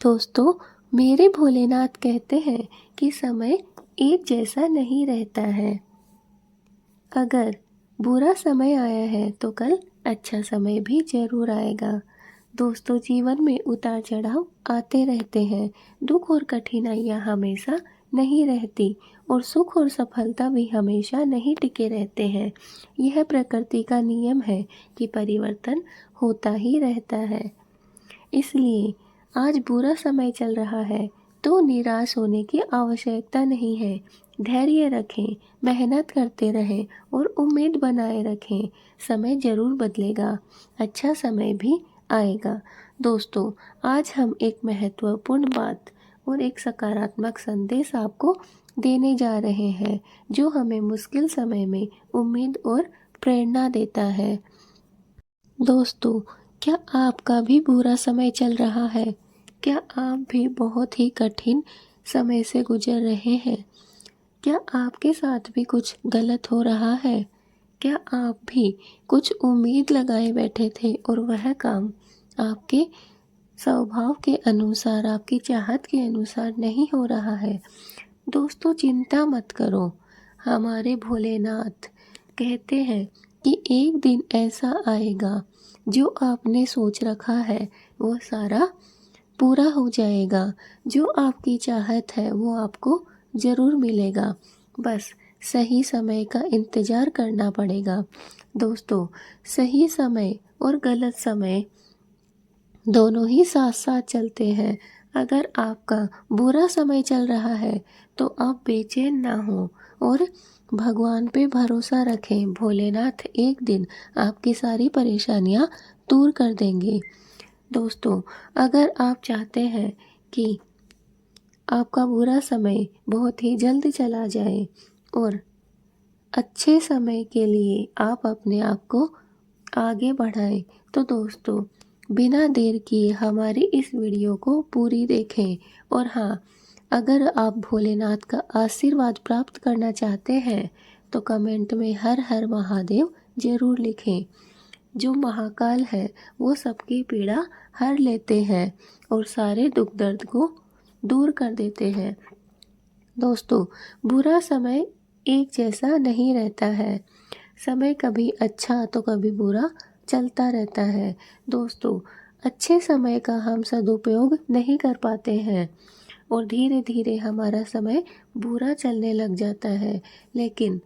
दोस्तों, मेरे भोलेनाथ कहते हैं कि समय एक जैसा नहीं रहता है। अगर बुरा समय आया है तो कल अच्छा समय भी जरूर आएगा। दोस्तों, जीवन में उतार चढ़ाव आते रहते हैं। दुख और कठिनाइयाँ हमेशा नहीं रहती और सुख और सफलता भी हमेशा नहीं टिके रहते हैं। यह प्रकृति का नियम है कि परिवर्तन होता ही रहता है। इसलिए आज बुरा समय चल रहा है तो निराश होने की आवश्यकता नहीं है। धैर्य रखें, मेहनत करते रहें और उम्मीद बनाए रखें। समय जरूर बदलेगा, अच्छा समय भी आएगा। दोस्तों, आज हम एक महत्वपूर्ण बात और एक सकारात्मक संदेश आपको देने जा रहे हैं, जो हमें मुश्किल समय में उम्मीद और प्रेरणा देता है। दोस्तों, क्या आपका भी बुरा समय चल रहा है? क्या आप भी बहुत ही कठिन समय से गुजर रहे हैं? क्या आपके साथ भी कुछ गलत हो रहा है? क्या आप भी कुछ उम्मीद लगाए बैठे थे और वह काम आपके स्वभाव के अनुसार, आपकी चाहत के अनुसार नहीं हो रहा है? दोस्तों, चिंता मत करो। हमारे भोलेनाथ कहते हैं कि एक दिन ऐसा आएगा जो आपने सोच रखा है वो सारा पूरा हो जाएगा। जो आपकी चाहत है वो आपको ज़रूर मिलेगा। बस सही समय का इंतज़ार करना पड़ेगा। दोस्तों, सही समय और गलत समय दोनों ही साथ साथ चलते हैं। अगर आपका बुरा समय चल रहा है तो आप बेचैन ना हो और भगवान पे भरोसा रखें। भोलेनाथ एक दिन आपकी सारी परेशानियां दूर कर देंगे। दोस्तों, अगर आप चाहते हैं कि आपका बुरा समय बहुत ही जल्द चला जाए और अच्छे समय के लिए आप अपने आप को आगे बढ़ाएं, तो दोस्तों, बिना देर किए हमारी इस वीडियो को पूरी देखें। और हाँ, अगर आप भोलेनाथ का आशीर्वाद प्राप्त करना चाहते हैं तो कमेंट में हर हर महादेव जरूर लिखें। जो महाकाल है वो सबकी पीड़ा हर लेते हैं और सारे दुख दर्द को दूर कर देते हैं। दोस्तों, बुरा समय एक जैसा नहीं रहता है। समय कभी अच्छा तो कभी बुरा चलता रहता है। दोस्तों, अच्छे समय का हम सदुपयोग नहीं कर पाते हैं और धीरे धीरे हमारा समय बुरा चलने लग जाता है। लेकिन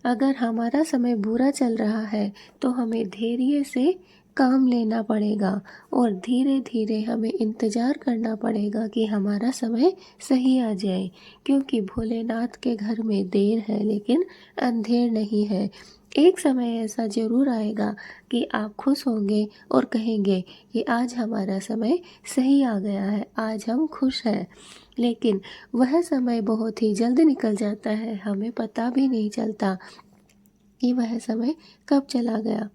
अगर हमारा समय बुरा चल रहा है तो हमें धैर्य से काम लेना पड़ेगा और धीरे धीरे हमें इंतज़ार करना पड़ेगा कि हमारा समय सही आ जाए, क्योंकि भोलेनाथ के घर में देर है लेकिन अंधेर नहीं है। एक समय ऐसा ज़रूर आएगा कि आप खुश होंगे और कहेंगे कि आज हमारा समय सही आ गया है, आज हम खुश हैं। लेकिन वह समय बहुत ही जल्द निकल जाता है, हमें पता भी नहीं चलता कि वह समय कब चला गया।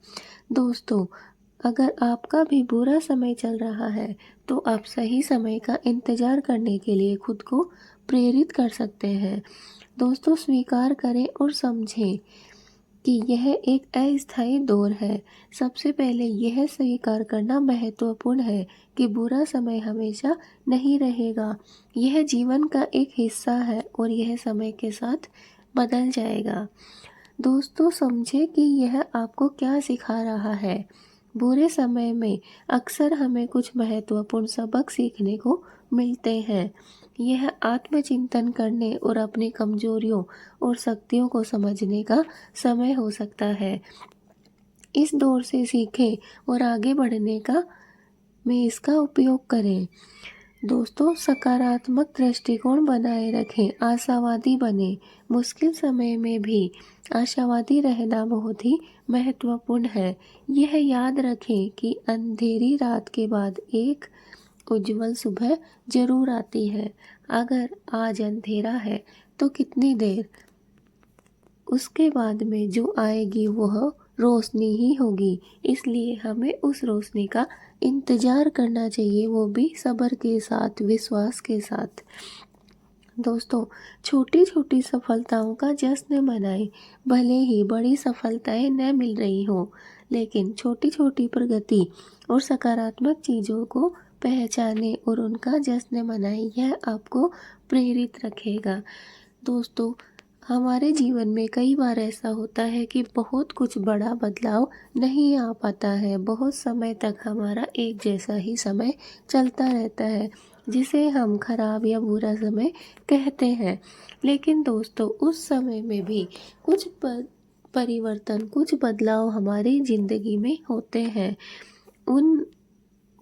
दोस्तों, अगर आपका भी बुरा समय चल रहा है तो आप सही समय का इंतज़ार करने के लिए खुद को प्रेरित कर सकते हैं। दोस्तों, स्वीकार करें और समझें कि यह एक अस्थायी दौर है। सबसे पहले यह स्वीकार करना महत्वपूर्ण है कि बुरा समय हमेशा नहीं रहेगा। यह जीवन का एक हिस्सा है और यह समय के साथ बदल जाएगा। दोस्तों, समझे कि यह आपको क्या सिखा रहा है। बुरे समय में अक्सर हमें कुछ महत्वपूर्ण सबक सीखने को मिलते हैं। यह आत्मचिंतन करने और अपनी कमजोरियों और शक्तियों को समझने का समय हो सकता है। इस दौर से सीखें और आगे बढ़ने का में इसका उपयोग करें। दोस्तों, सकारात्मक दृष्टिकोण बनाए रखें, आशावादी बने। मुश्किल समय में भी आशावादी रहना बहुत ही महत्वपूर्ण है। यह याद रखें कि अंधेरी रात के बाद एक उज्जवल सुबह जरूर आती है। अगर आज अंधेरा है तो कितनी देर, उसके बाद में जो आएगी वह रोशनी ही होगी। इसलिए हमें उस रोशनी का इंतजार करना चाहिए, वो भी सब्र के साथ, विश्वास के साथ। दोस्तों, छोटी छोटी सफलताओं का जश्न मनाएं। भले ही बड़ी सफलताएं न मिल रही हो, लेकिन छोटी छोटी प्रगति और सकारात्मक चीज़ों को पहचाने और उनका जश्न मनाएं। यह आपको प्रेरित रखेगा। दोस्तों, हमारे जीवन में कई बार ऐसा होता है कि बहुत कुछ बड़ा बदलाव नहीं आ पाता है। बहुत समय तक हमारा एक जैसा ही समय चलता रहता है, जिसे हम खराब या बुरा समय कहते हैं। लेकिन दोस्तों, उस समय में भी कुछ परिवर्तन, कुछ बदलाव हमारी ज़िंदगी में होते हैं। उन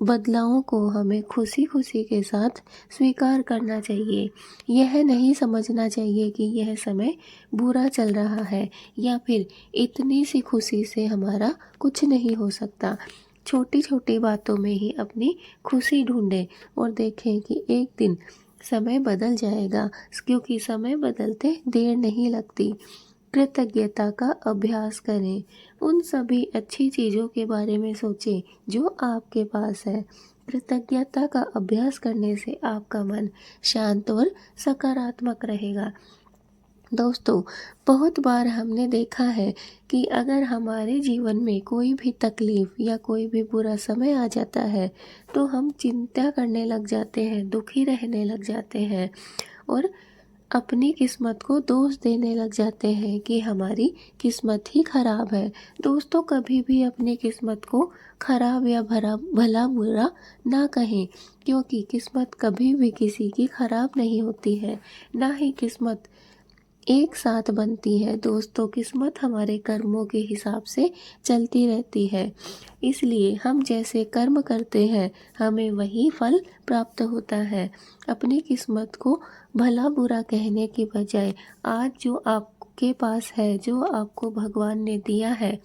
बदलावों को हमें खुशी खुशी के साथ स्वीकार करना चाहिए। यह नहीं समझना चाहिए कि यह समय बुरा चल रहा है या फिर इतनी सी खुशी से हमारा कुछ नहीं हो सकता। छोटी छोटी बातों में ही अपनी खुशी ढूंढें और देखें कि एक दिन समय बदल जाएगा, क्योंकि समय बदलते देर नहीं लगती। कृतज्ञता का अभ्यास करें। उन सभी अच्छी चीज़ों के बारे में सोचें जो आपके पास है। कृतज्ञता का अभ्यास करने से आपका मन शांत और सकारात्मक रहेगा। दोस्तों, बहुत बार हमने देखा है कि अगर हमारे जीवन में कोई भी तकलीफ या कोई भी बुरा समय आ जाता है, तो हम चिंता करने लग जाते हैं, दुखी रहने लग जाते हैं और अपनी किस्मत को दोष देने लग जाते हैं कि हमारी किस्मत ही खराब है। दोस्तों, कभी भी अपनी किस्मत को खराब या भला बुरा ना कहें, क्योंकि किस्मत कभी भी किसी की खराब नहीं होती है, ना ही किस्मत एक साथ बनती है। दोस्तों, किस्मत हमारे कर्मों के हिसाब से चलती रहती है, इसलिए हम जैसे कर्म करते हैं हमें वही फल प्राप्त होता है। अपनी किस्मत को भला बुरा कहने की बजाय आज जो आपके पास है, जो आपको भगवान ने दिया है,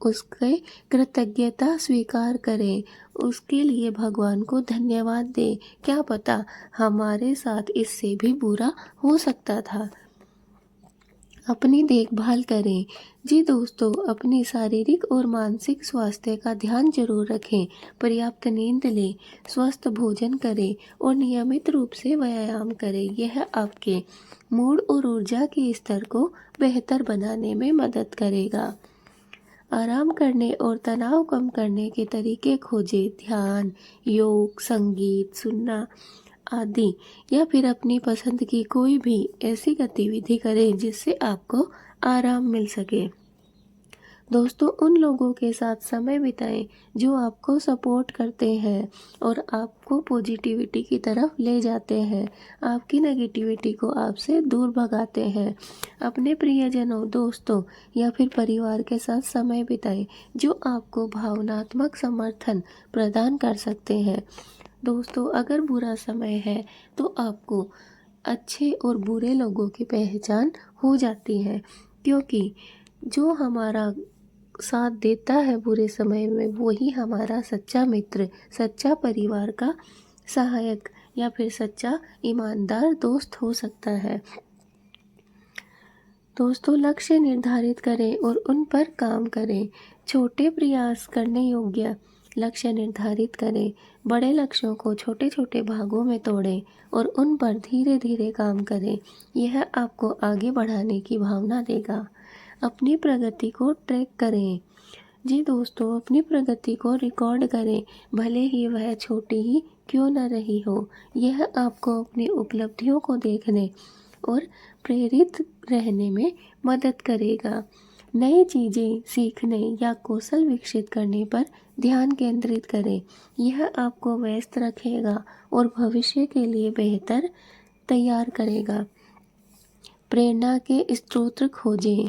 उसके कृतज्ञता स्वीकार करें, उसके लिए भगवान को धन्यवाद दें। क्या पता हमारे साथ इससे भी बुरा हो सकता था। अपनी देखभाल करें। जी दोस्तों, अपनी शारीरिक और मानसिक स्वास्थ्य का ध्यान जरूर रखें। पर्याप्त नींद लें, स्वस्थ भोजन करें और नियमित रूप से व्यायाम करें। यह आपके मूड और ऊर्जा के स्तर को बेहतर बनाने में मदद करेगा। आराम करने और तनाव कम करने के तरीके खोजें। ध्यान, योग, संगीत सुनना आदि, या फिर अपनी पसंद की कोई भी ऐसी गतिविधि करें जिससे आपको आराम मिल सके। दोस्तों, उन लोगों के साथ समय बिताएं जो आपको सपोर्ट करते हैं और आपको पॉजिटिविटी की तरफ ले जाते हैं, आपकी नेगेटिविटी को आपसे दूर भगाते हैं। अपने प्रियजनों, दोस्तों या फिर परिवार के साथ समय बिताएं जो आपको भावनात्मक समर्थन प्रदान कर सकते हैं। दोस्तों, अगर बुरा समय है तो आपको अच्छे और बुरे लोगों की पहचान हो जाती है, क्योंकि जो हमारा साथ देता है बुरे समय में, वही हमारा सच्चा मित्र, सच्चा परिवार का सहायक या फिर सच्चा ईमानदार दोस्त हो सकता है। दोस्तों, लक्ष्य निर्धारित करें और उन पर काम करें। छोटे प्रयास करने योग्य लक्ष्य निर्धारित करें। बड़े लक्ष्यों को छोटे छोटे भागों में तोड़ें और उन पर धीरे धीरे काम करें। यह आपको आगे बढ़ाने की भावना देगा। अपनी प्रगति को ट्रैक करें। जी दोस्तों, अपनी प्रगति को रिकॉर्ड करें, भले ही वह छोटी ही क्यों न रही हो। यह आपको अपनी उपलब्धियों को देखने और प्रेरित रहने में मदद करेगा। नई चीज़ें सीखने या कौशल विकसित करने पर ध्यान केंद्रित करें। यह आपको व्यस्त रखेगा और भविष्य के लिए बेहतर तैयार करेगा। प्रेरणा के स्रोत खोजें।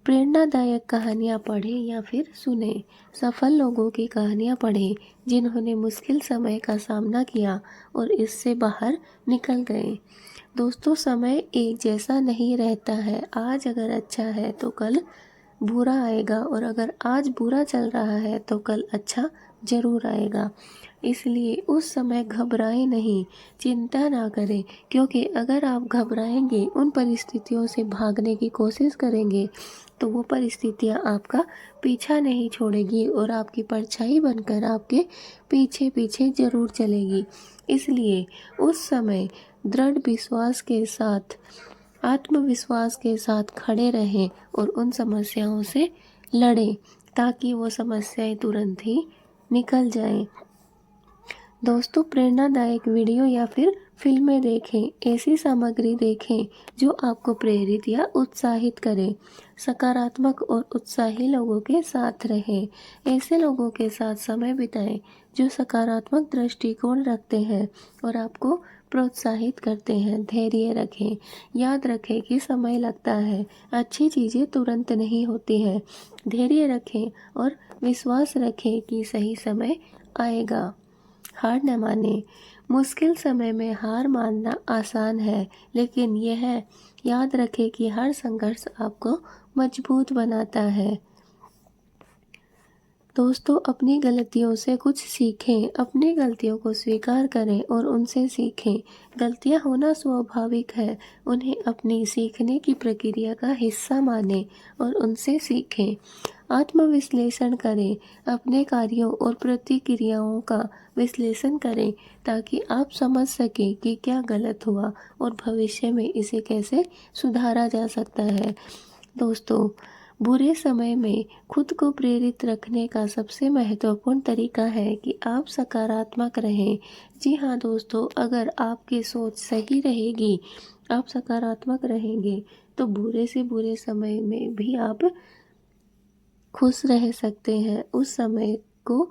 प्रेरणादायक कहानियाँ पढ़ें या फिर सुनें। सफल लोगों की कहानियाँ पढ़ें जिन्होंने मुश्किल समय का सामना किया और इससे बाहर निकल गए। दोस्तों, समय एक जैसा नहीं रहता है। आज अगर अच्छा है तो कल बुरा आएगा, और अगर आज बुरा चल रहा है तो कल अच्छा जरूर आएगा। इसलिए उस समय घबराएं नहीं, चिंता ना करें, क्योंकि अगर आप घबराएंगे, उन परिस्थितियों से भागने की कोशिश करेंगे, तो वो परिस्थितियाँ आपका पीछा नहीं छोड़ेगी और आपकी परछाई बनकर आपके पीछे पीछे जरूर चलेगी। इसलिए उस समय दृढ़ विश्वास के साथ, आत्मविश्वास के साथ खड़े रहें और उन समस्याओं से लड़ें, ताकि वो समस्याएं तुरंत ही निकल जाएं। दोस्तों, प्रेरणादायक वीडियो या फिर फिल्में देखें, ऐसी सामग्री देखें जो आपको प्रेरित या उत्साहित करे। सकारात्मक और उत्साही लोगों के साथ रहें। ऐसे लोगों के साथ समय बिताएं जो सकारात्मक दृष्टिकोण रखते हैं और आपको प्रोत्साहित करते हैं। धैर्य रखें। याद रखें कि समय लगता है, अच्छी चीज़ें तुरंत नहीं होती हैं। धैर्य रखें और विश्वास रखें कि सही समय आएगा। हार न मानें। मुश्किल समय में हार मानना आसान है, लेकिन यह याद रखें कि हर संघर्ष आपको मजबूत बनाता है। दोस्तों, अपनी गलतियों से कुछ सीखें। अपनी गलतियों को स्वीकार करें और उनसे सीखें। गलतियां होना स्वाभाविक है। उन्हें अपनी सीखने की प्रक्रिया का हिस्सा मानें और उनसे सीखें। आत्मविश्लेषण करें। अपने कार्यों और प्रतिक्रियाओं का विश्लेषण करें ताकि आप समझ सकें कि क्या गलत हुआ और भविष्य में इसे कैसे सुधारा जा सकता है। दोस्तों, बुरे समय में खुद को प्रेरित रखने का सबसे महत्वपूर्ण तरीका है कि आप सकारात्मक रहें। जी हाँ दोस्तों, अगर आपकी सोच सही रहेगी, आप सकारात्मक रहेंगे, तो बुरे से बुरे समय में भी आप खुश रह सकते हैं। उस समय को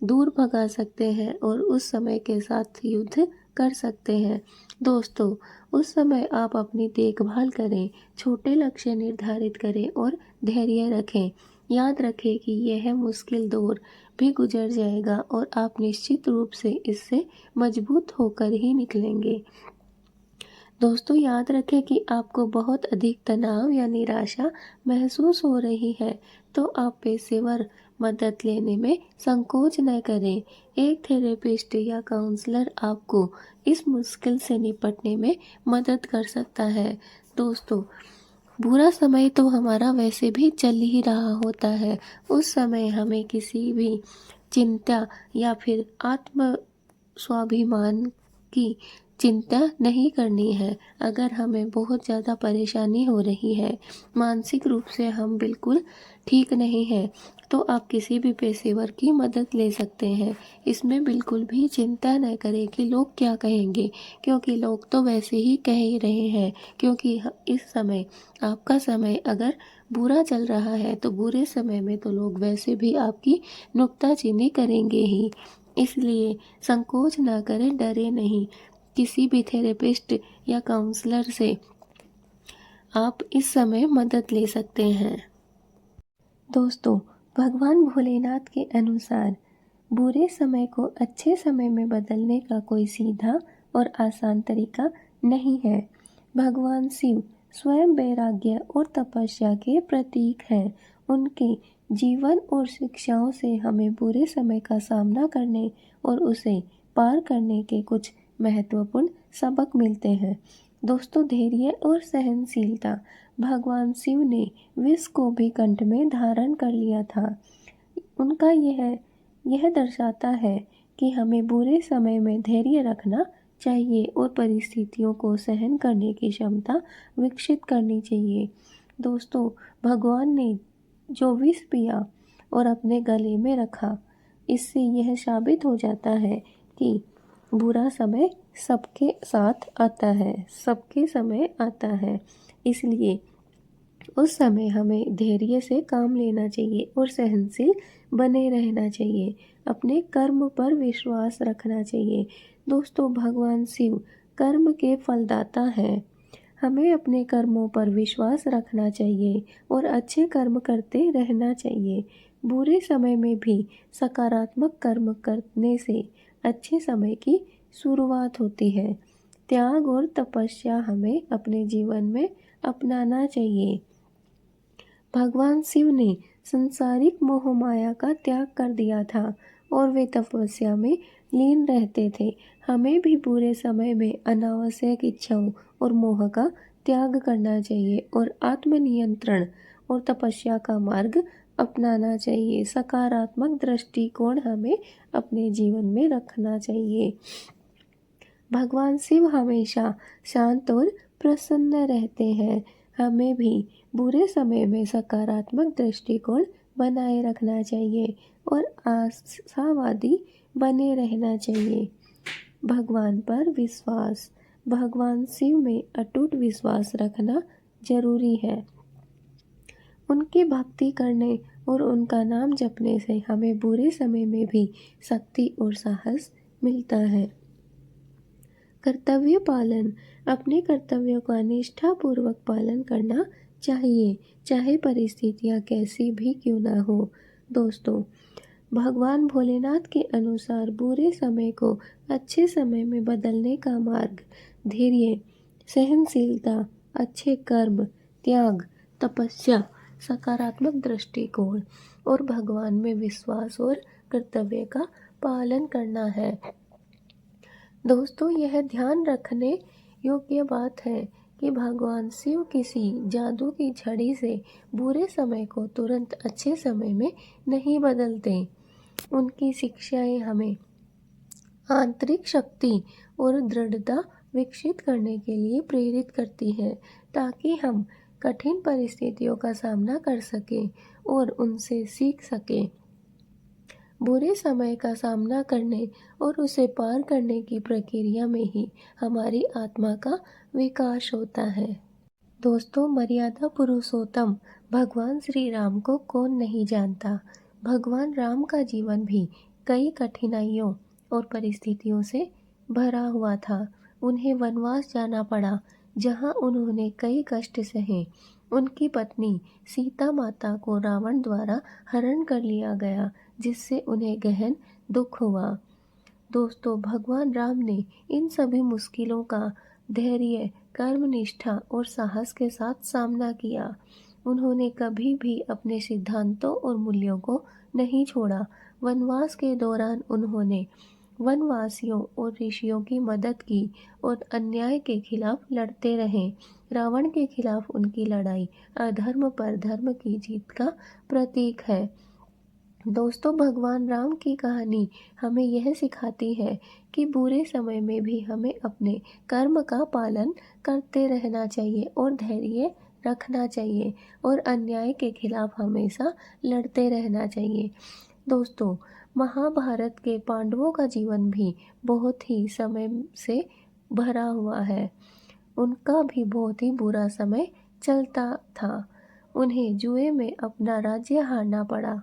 दूर भगा सकते हैं और उस समय के साथ युद्ध कर सकते हैं। दोस्तों, उस समय आप अपनी देखभाल करें, छोटे लक्ष्य निर्धारित करें और धैर्य रखें। याद रखें कि यह मुश्किल दौर भी गुजर जाएगा और आप निश्चित रूप से इससे मजबूत होकर ही निकलेंगे। दोस्तों, याद रखें कि आपको बहुत अधिक तनाव या निराशा महसूस हो रही है, तो आप पेशेवर मदद लेने में संकोच न करें। एक थेरेपिस्ट या काउंसलर आपको इस मुश्किल से निपटने में मदद कर सकता है। दोस्तों, बुरा समय तो हमारा वैसे भी चल ही रहा होता है। उस समय हमें किसी भी चिंता या फिर आत्म स्वाभिमान की चिंता नहीं करनी है। अगर हमें बहुत ज़्यादा परेशानी हो रही है, मानसिक रूप से हम बिल्कुल ठीक नहीं हैं, तो आप किसी भी पेशेवर की मदद ले सकते हैं। इसमें बिल्कुल भी चिंता न करें कि लोग क्या कहेंगे, क्योंकि लोग तो वैसे ही कह ही रहे हैं। क्योंकि इस समय आपका समय अगर बुरा चल रहा है, तो बुरे समय में तो लोग वैसे भी आपकी नुक्ताचीनी करेंगे ही। इसलिए संकोच ना करें, डरे नहीं। किसी भी थेरेपिस्ट या काउंसलर से आप इस समय मदद ले सकते हैं। दोस्तों, भगवान भोलेनाथ के अनुसार बुरे समय को अच्छे समय में बदलने का कोई सीधा और आसान तरीका नहीं है। भगवान शिव स्वयं वैराग्य और तपस्या के प्रतीक हैं। उनके जीवन और शिक्षाओं से हमें बुरे समय का सामना करने और उसे पार करने के कुछ महत्वपूर्ण सबक मिलते हैं। दोस्तों, धैर्य और सहनशीलता। भगवान शिव ने विष को भी कंठ में धारण कर लिया था। उनका यह दर्शाता है कि हमें बुरे समय में धैर्य रखना चाहिए और परिस्थितियों को सहन करने की क्षमता विकसित करनी चाहिए। दोस्तों, भगवान ने जो विष पिया और अपने गले में रखा, इससे यह साबित हो जाता है कि बुरा समय सबके साथ आता है, सबके समय आता है। इसलिए उस समय हमें धैर्य से काम लेना चाहिए और सहनशील बने रहना चाहिए। अपने कर्म पर विश्वास रखना चाहिए। दोस्तों, भगवान शिव कर्म के फलदाता हैं। हमें अपने कर्मों पर विश्वास रखना चाहिए और अच्छे कर्म करते रहना चाहिए। बुरे समय में भी सकारात्मक कर्म करने से अच्छे समय की शुरुआत होती है। त्याग और तपस्या हमें अपने जीवन में अपनाना चाहिए। भगवान शिव ने संसारिक मोह माया का त्याग कर दिया था और वे तपस्या में लीन रहते थे। हमें भी बुरे समय में अनावश्यक इच्छाओं और मोह का त्याग करना चाहिए और आत्मनियंत्रण और तपस्या का मार्ग अपनाना चाहिए। सकारात्मक दृष्टिकोण हमें अपने जीवन में रखना चाहिए। भगवान शिव हमेशा शांत और प्रसन्न रहते हैं। हमें भी बुरे समय में सकारात्मक दृष्टिकोण बनाए रखना चाहिए और आशावादी बने रहना चाहिए। भगवान पर विश्वास। भगवान शिव में अटूट विश्वास रखना जरूरी है। उनकी भक्ति करने और उनका नाम जपने से हमें बुरे समय में भी शक्ति और साहस मिलता है। कर्तव्य पालन। अपने कर्तव्यों का निष्ठापूर्वक पालन करना चाहिए, चाहे परिस्थितियां कैसी भी क्यों ना हो। दोस्तों, भगवान भोलेनाथ के अनुसार बुरे समय को अच्छे समय में बदलने का मार्ग धैर्य, सहनशीलता, अच्छे कर्म, त्याग, तपस्या, सकारात्मक दृष्टिकोण और भगवान में विश्वास और कर्तव्य का पालन करना है। दोस्तों, यह ध्यान रखने योग्य बात है कि भगवान शिव किसी जादू की झड़ी से बुरे समय को तुरंत अच्छे समय में नहीं बदलते। उनकी शिक्षाएं हमें आंतरिक शक्ति और दृढ़ता विकसित करने के लिए प्रेरित करती हैं, ताकि हम कठिन परिस्थितियों का सामना कर सकें और उनसे सीख सकें। बुरे समय का सामना करने और उसे पार करने की प्रक्रिया में ही हमारी आत्मा का विकास होता है। दोस्तों, मर्यादा पुरुषोत्तम भगवान श्री राम को कौन नहीं जानता। भगवान राम का जीवन भी कई कठिनाइयों और परिस्थितियों से भरा हुआ था। उन्हें वनवास जाना पड़ा, जहां उन्होंने कई कष्ट सहे। उनकी पत्नी सीता माता को रावण द्वारा हरण कर लिया गया, जिससे उन्हें गहन दुख हुआ। दोस्तों, भगवान राम ने इन सभी मुश्किलों का धैर्य, कर्मनिष्ठा और साहस के साथ सामना किया। उन्होंने कभी भी अपने सिद्धांतों और मूल्यों को नहीं छोड़ा। वनवास के दौरान उन्होंने वनवासियों और ऋषियों की मदद की और अन्याय के खिलाफ लड़ते रहे। रावण के खिलाफ उनकी लड़ाई अधर्म पर धर्म की जीत का प्रतीक है। दोस्तों, भगवान राम की कहानी हमें यह सिखाती है कि बुरे समय में भी हमें अपने कर्म का पालन करते रहना चाहिए और धैर्य रखना चाहिए और अन्याय के खिलाफ हमेशा लड़ते रहना चाहिए। दोस्तों, महाभारत के पांडवों का जीवन भी बहुत ही समय से भरा हुआ है। उनका भी बहुत ही बुरा समय चलता था। उन्हें जुए में अपना राज्य हारना पड़ा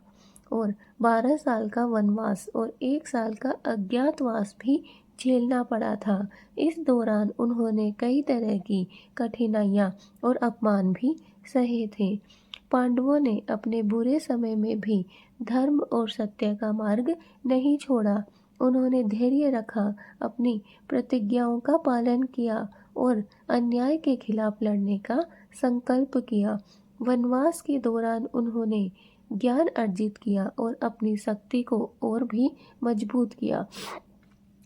और 12 साल का वनवास और 1 साल का अज्ञातवास भी झेलना पड़ा था। इस दौरान उन्होंने कई तरह की कठिनाइयाँ और अपमान भी सहे थे। पांडवों ने अपने बुरे समय में भी धर्म और सत्य का मार्ग नहीं छोड़ा। उन्होंने धैर्य रखा, अपनी प्रतिज्ञाओं का पालन किया और अन्याय के खिलाफ लड़ने का संकल्प किया। वनवास के दौरान उन्होंने ज्ञान अर्जित किया और अपनी शक्ति को और भी मजबूत किया।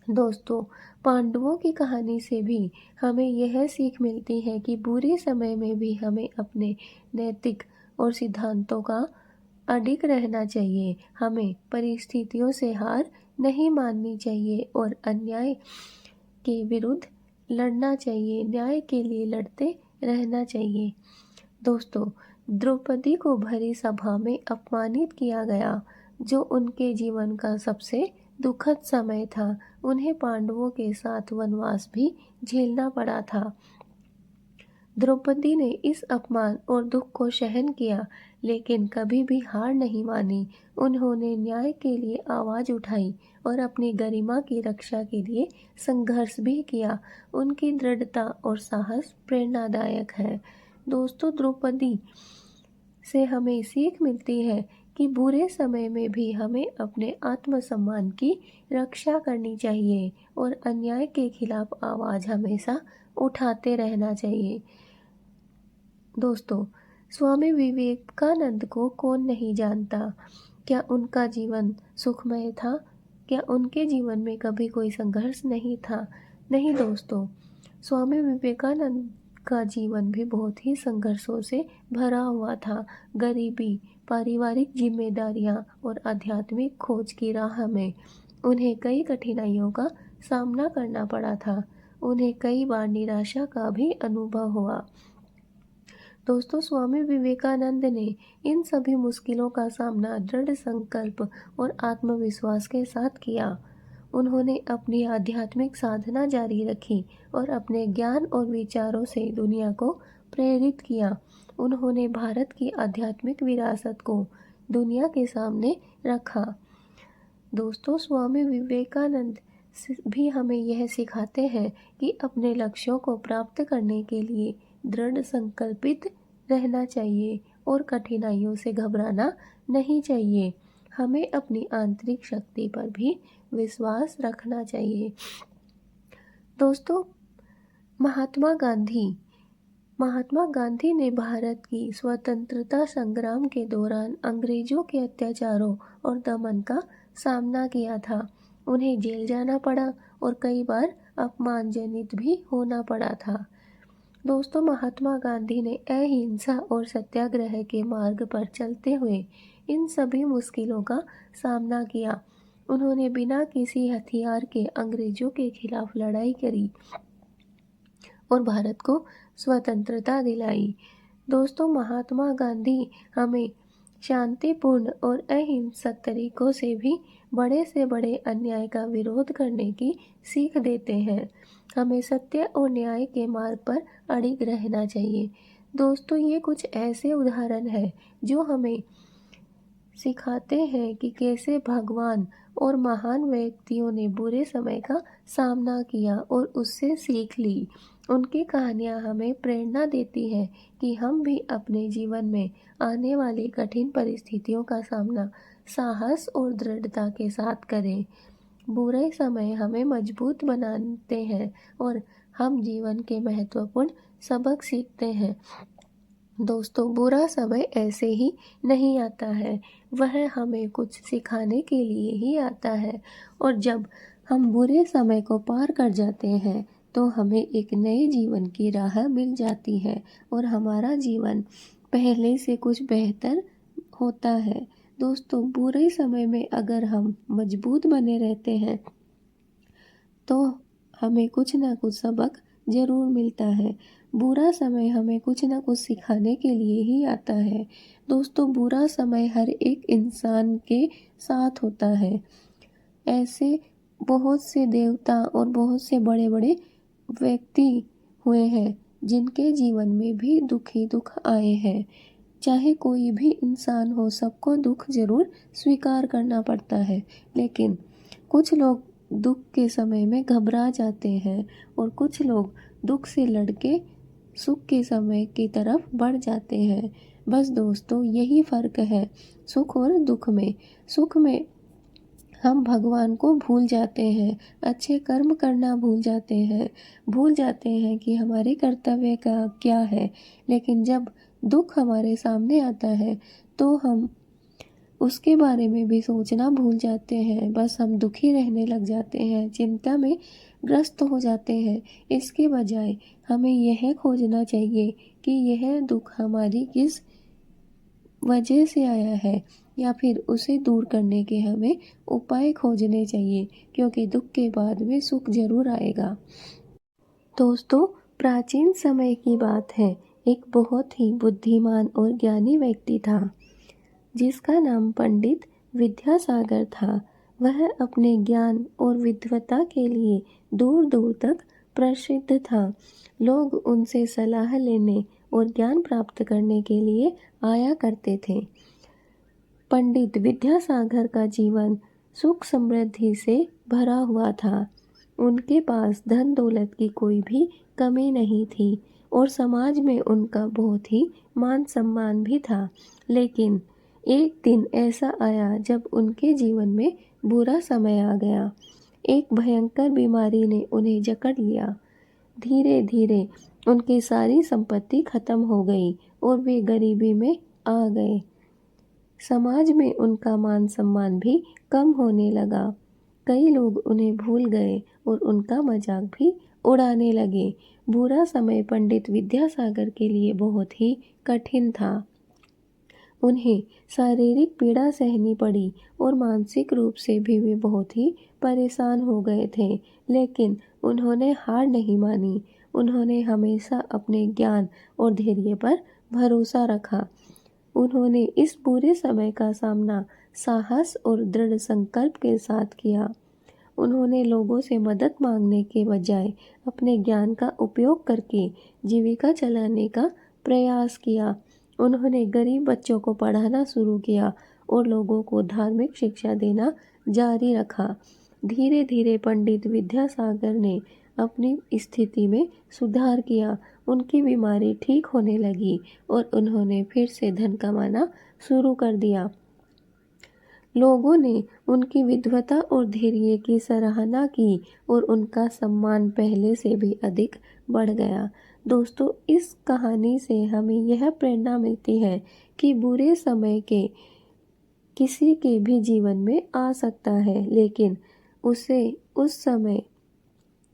दोस्तों, पांडवों की कहानी से भी हमें यह सीख मिलती है कि बुरे समय में भी हमें अपने नैतिक और सिद्धांतों का अडिग रहना चाहिए। हमें परिस्थितियों से हार नहीं माननी चाहिए और अन्याय के विरुद्ध लड़ना चाहिए, न्याय के लिए लड़ते रहना चाहिए। दोस्तों, द्रौपदी को भरी सभा में अपमानित किया गया, जो उनके जीवन का सबसे दुखद समय था। उन्हें पांडवों के साथ वनवास भी झेलना पड़ा था। द्रौपदी ने इस अपमान और दुख को सहन किया, लेकिन कभी भी हार नहीं मानी। उन्होंने न्याय के लिए आवाज़ उठाई और अपनी गरिमा की रक्षा के लिए संघर्ष भी किया। उनकी दृढ़ता और साहस प्रेरणादायक है। दोस्तों, द्रौपदी से हमें सीख मिलती है कि बुरे समय में भी हमें अपने आत्मसम्मान की रक्षा करनी चाहिए और अन्याय के खिलाफ आवाज़ हमेशा उठाते रहना चाहिए। दोस्तों, स्वामी विवेकानंद को कौन नहीं जानता। क्या उनका जीवन सुखमय था? क्या उनके जीवन में कभी कोई संघर्ष नहीं था? नहीं दोस्तों, स्वामी विवेकानंद का जीवन भी बहुत ही संघर्षों से भरा हुआ था। गरीबी, पारिवारिक जिम्मेदारियां और आध्यात्मिक खोज की राह में उन्हें कई कठिनाइयों का सामना करना पड़ा था। उन्हें कई बार निराशा का भी अनुभव हुआ। दोस्तों, स्वामी विवेकानंद ने इन सभी मुश्किलों का सामना दृढ़ संकल्प और आत्मविश्वास के साथ किया। उन्होंने अपनी आध्यात्मिक साधना जारी रखी और अपने ज्ञान और विचारों से दुनिया को प्रेरित किया। उन्होंने भारत की आध्यात्मिक विरासत को दुनिया के सामने रखा। दोस्तों, स्वामी विवेकानंद भी हमें यह सिखाते हैं कि अपने लक्ष्यों को प्राप्त करने के लिए दृढ़ संकल्पित रहना चाहिए और कठिनाइयों से घबराना नहीं चाहिए। हमें अपनी आंतरिक शक्ति पर भी विश्वास रखना चाहिए। दोस्तों, महात्मा गांधी ने भारत की स्वतंत्रता संग्राम के दौरान अंग्रेजों के अत्याचारों और दमन का सामना किया था। उन्हें जेल जाना पड़ा और कई बार अपमानजनित भी होना पड़ा था। दोस्तों, महात्मा गांधी ने अहिंसा और सत्याग्रह के मार्ग पर चलते हुए इन सभी मुश्किलों का सामना किया। उन्होंने बिना किसी हथियार के अंग्रेजों के खिलाफ लड़ाई करी और भारत को स्वतंत्रता दिलाई। दोस्तों, महात्मा गांधी हमें शांतिपूर्ण और अहिंसक तरीकों से भी बड़े से बड़े अन्याय का विरोध करने की सीख देते हैं। हमें सत्य और न्याय के मार्ग पर अडिग रहना चाहिए। दोस्तों, ये कुछ ऐसे उदाहरण हैं जो हमें सिखाते हैं कि कैसे भगवान और महान व्यक्तियों ने बुरे समय का सामना किया और उससे सीख ली। उनकी कहानियाँ हमें प्रेरणा देती हैं कि हम भी अपने जीवन में आने वाली कठिन परिस्थितियों का सामना साहस और दृढ़ता के साथ करें। बुरे समय हमें मजबूत बनाते हैं और हम जीवन के महत्वपूर्ण सबक सीखते हैं। दोस्तों, बुरा समय ऐसे ही नहीं आता है, वह हमें कुछ सिखाने के लिए ही आता है और जब हम बुरे समय को पार कर जाते हैं तो हमें एक नए जीवन की राह मिल जाती है और हमारा जीवन पहले से कुछ बेहतर होता है। दोस्तों, बुरे समय में अगर हम मजबूत बने रहते हैं तो हमें कुछ ना कुछ सबक ज़रूर मिलता है। बुरा समय हमें कुछ ना कुछ सिखाने के लिए ही आता है। दोस्तों, बुरा समय हर एक इंसान के साथ होता है। ऐसे बहुत से देवता और बहुत से बड़े बड़े व्यक्ति हुए हैं जिनके जीवन में भी दुख ही दुख आए हैं। चाहे कोई भी इंसान हो, सबको दुख ज़रूर स्वीकार करना पड़ता है, लेकिन कुछ लोग दुख के समय में घबरा जाते हैं और कुछ लोग दुख से लड़के सुख के समय की तरफ बढ़ जाते हैं। बस दोस्तों, यही फ़र्क है सुख और दुख में। सुख में हम भगवान को भूल जाते हैं, अच्छे कर्म करना भूल जाते हैं कि हमारे कर्तव्य का क्या है। लेकिन जब दुख हमारे सामने आता है तो हम उसके बारे में भी सोचना भूल जाते हैं। बस हम दुखी रहने लग जाते हैं, चिंता में ग्रस्त हो जाते हैं। इसके बजाय हमें यह खोजना चाहिए कि यह दुख हमारी किस वजह से आया है या फिर उसे दूर करने के हमें उपाय खोजने चाहिए, क्योंकि दुख के बाद में सुख जरूर आएगा। दोस्तों, प्राचीन समय की बात है, एक बहुत ही बुद्धिमान और ज्ञानी व्यक्ति था जिसका नाम पंडित विद्यासागर था। वह अपने ज्ञान और विद्वता के लिए दूर दूर तक प्रसिद्ध था। लोग उनसे सलाह लेने और ज्ञान प्राप्त करने के लिए आया करते थे। पंडित विद्यासागर का जीवन सुख समृद्धि से भरा हुआ था। उनके पास धन दौलत की कोई भी कमी नहीं थी और समाज में उनका बहुत ही मान सम्मान भी था। लेकिन एक दिन ऐसा आया जब उनके जीवन में बुरा समय आ गया। एक भयंकर बीमारी ने उन्हें जकड़ लिया। धीरे धीरे उनकी सारी संपत्ति खत्म हो गई और वे गरीबी में आ गए। समाज में उनका मान सम्मान भी कम होने लगा। कई लोग उन्हें भूल गए और उनका मजाक भी उड़ाने लगे। बुरा समय पंडित विद्यासागर के लिए बहुत ही कठिन था। उन्हें शारीरिक पीड़ा सहनी पड़ी और मानसिक रूप से भी वे बहुत ही परेशान हो गए थे। लेकिन उन्होंने हार नहीं मानी। उन्होंने हमेशा अपने ज्ञान और धैर्य पर भरोसा रखा। उन्होंने इस बुरे समय का सामना साहस और दृढ़ संकल्प के साथ किया। उन्होंने लोगों से मदद मांगने के बजाय अपने ज्ञान का उपयोग करके जीविका चलाने का प्रयास किया। उन्होंने गरीब बच्चों को पढ़ाना शुरू किया और लोगों को धार्मिक शिक्षा देना जारी रखा। धीरे धीरे पंडित विद्यासागर ने अपनी स्थिति में सुधार किया। उनकी बीमारी ठीक होने लगी और उन्होंने फिर से धन कमाना शुरू कर दिया। लोगों ने उनकी विद्वता और धैर्य की सराहना की और उनका सम्मान पहले से भी अधिक बढ़ गया। दोस्तों, इस कहानी से हमें यह प्रेरणा मिलती है कि बुरे समय के किसी के भी जीवन में आ सकता है, लेकिन उसे उस समय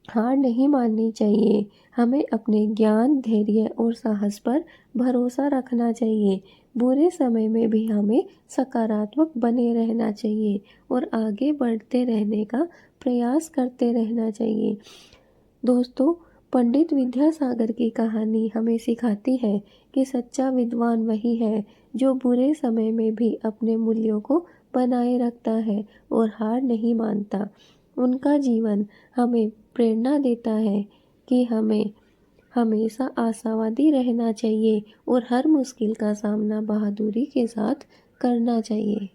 हार नहीं माननी चाहिए। हमें अपने ज्ञान, धैर्य और साहस पर भरोसा रखना चाहिए। बुरे समय में भी हमें सकारात्मक बने रहना चाहिए और आगे बढ़ते रहने का प्रयास करते रहना चाहिए। दोस्तों, पंडित विद्यासागर की कहानी हमें सिखाती है कि सच्चा विद्वान वही है जो बुरे समय में भी अपने मूल्यों को बनाए रखता है और हार नहीं मानता। उनका जीवन हमें प्रेरणा देता है कि हमें हमेशा आशावादी रहना चाहिए और हर मुश्किल का सामना बहादुरी के साथ करना चाहिए।